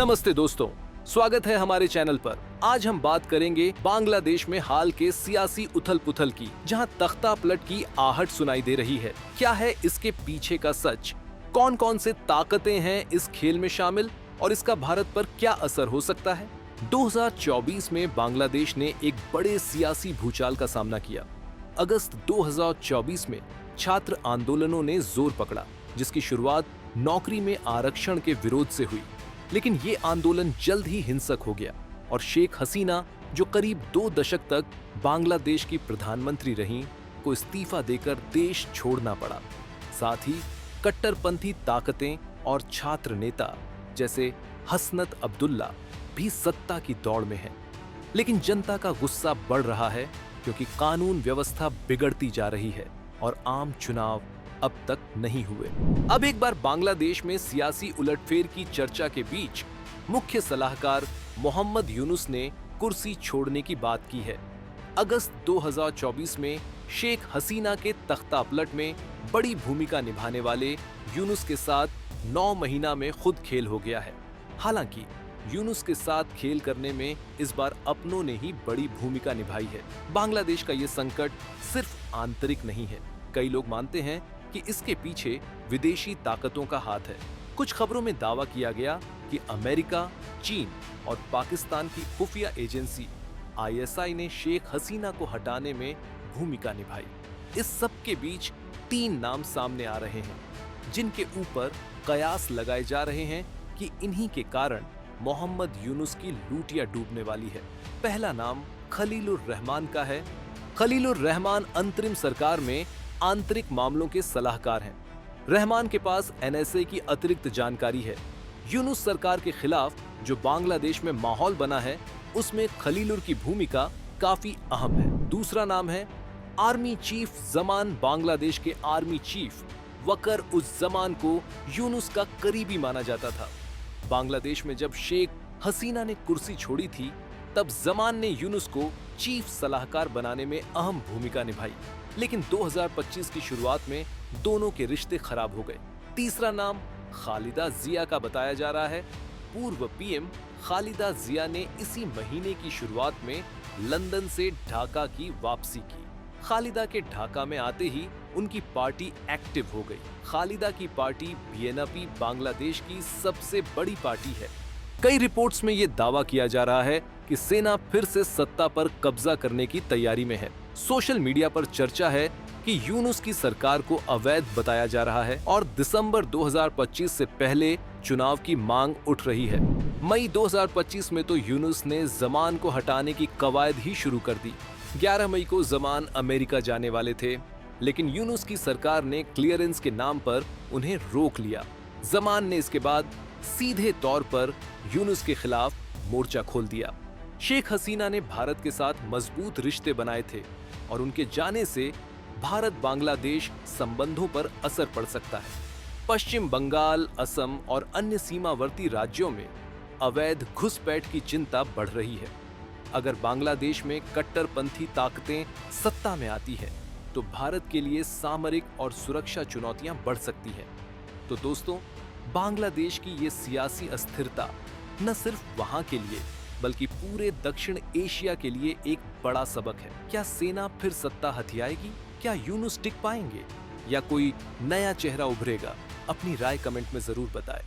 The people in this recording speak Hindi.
नमस्ते दोस्तों, स्वागत है हमारे चैनल पर। आज हम बात करेंगे बांग्लादेश में हाल के सियासी उथल पुथल की, जहां तख्ता पलट की आहट सुनाई दे रही है। क्या है इसके पीछे का सच? कौन कौन से ताकतें हैं इस खेल में शामिल और इसका भारत पर क्या असर हो सकता है? 2024 में बांग्लादेश ने एक बड़े सियासी भूचाल का सामना किया। अगस्त 2024 में छात्र आंदोलनों ने जोर पकड़ा, जिसकी शुरुआत नौकरी में आरक्षण के विरोध से हुई। लेकिन ये आंदोलन जल्द ही हिंसक हो गया और शेख हसीना, जो करीब 2 दशक तक बांग्लादेश की प्रधानमंत्री रहीं, को इस्तीफा देकर देश छोड़ना पड़ा। साथ ही कट्टरपंथी ताकतें और छात्र नेता जैसे हसनत अब्दुल्ला भी सत्ता की दौड़ में हैं। लेकिन जनता का गुस्सा बढ़ रहा है क्योंकि कानून व्यवस्था बिगड़ती जा रही है और आम चुनाव अब तक नहीं हुए। अब एक बार बांग्लादेश में सियासी उलटफेर की चर्चा के बीच मुख्य सलाहकार मोहम्मद यूनुस ने कुर्सी छोड़ने की बात की है। अगस्त 2024 में शेख हसीना के तख्ता पलट में बड़ी भूमिका निभाने वाले यूनुस के साथ 9 महीना में खुद खेल हो गया है। हालांकि यूनुस के साथ खेल करने में इस बार अपनों ने ही बड़ी भूमिका निभाई है। बांग्लादेश का ये संकट सिर्फ आंतरिक नहीं है। कई लोग मानते हैं कि इसके पीछे विदेशी ताकतों का हाथ है। कुछ खबरों में दावा किया गया कि अमेरिका, चीन और पाकिस्तान की खुफिया एजेंसी ISI ने शेख हसीना को हटाने में भूमिका निभाई। इस सब के बीच 3 नाम सामने आ रहे हैं, जिनके ऊपर कयास लगाए जा रहे हैं कि इन्हीं के कारण मोहम्मद यूनुस की लूटियां डूबने वाली है। पहला नाम खलीलुर रहमान का है। खलीलुर रहमान अंतरिम सरकार में आंतरिक मामलों के सलाहकार हैं। रहमान के पास NSA की अतिरिक्त जानकारी है। यूनुस सरकार के खिलाफ जो बांग्लादेश में माहौल बना है, उसमें खलीलुर की भूमिका काफी अहम है। दूसरा नाम है आर्मी चीफ जमान। बांग्लादेश के आर्मी चीफ वकर उस जमान को यूनुस का करीबी माना जाता था। बांग्लादेश में जब शेख हसीना ने कुर्सी छोड़ी थी, तब जमान ने यूनुस को चीफ सलाहकार बनाने में अहम भूमिका निभाई। लेकिन 2025 की शुरुआत में दोनों के रिश्ते खराब हो गए। तीसरा नाम खालिदा जिया का बताया जा रहा है। पूर्व PM खालिदा जिया ने इसी महीने की शुरुआत में लंदन से ढाका की वापसी की। खालिदा के ढाका में आते ही उनकी पार्टी एक्टिव हो गई। खालिदा की पार्टी BNP बांग्लादेश की सबसे बड़ी पार्टी है। कई रिपोर्ट्स में ये दावा किया जा रहा है कि सेना फिर से सत्ता पर कब्जा करने की तैयारी में है। सोशल मीडिया पर चर्चा है कि यूनुस की सरकार को अवैध बताया जा रहा है और दिसंबर 2025 से पहले चुनाव की मांग उठ रही है। मई 2025 में तो यूनुस ने जमान को हटाने की कवायद ही शुरू कर दी। 11 मई को जमान अमेरिका जाने वाले थे, लेकिन यूनुस की सरकार ने क्लियरेंस के नाम पर उन्हें रोक लिया। जमान ने इसके बाद सीधे तौर पर यूनुस के खिलाफ मोर्चा खोल दिया। शेख हसीना ने भारत के साथ मजबूत रिश्ते बनाए थे और उनके जाने से भारत बांग्लादेश संबंधों पर असर पड़ सकता है। पश्चिम बंगाल, असम और अन्य सीमावर्ती राज्यों में अवैध घुसपैठ की चिंता बढ़ रही है। अगर बांग्लादेश में कट्टरपंथी ताकतें सत्ता में आती है, तो भारत के लिए सामरिक और सुरक्षा चुनौतियां बढ़ सकती हैं। तो दोस्तों, बांग्लादेश की ये सियासी अस्थिरता न सिर्फ वहां के लिए बल्कि पूरे दक्षिण एशिया के लिए एक बड़ा सबक है। क्या सेना फिर सत्ता हथियाएगी? क्या यूनुस टिक पाएंगे या कोई नया चेहरा उभरेगा? अपनी राय कमेंट में जरूर बताएं।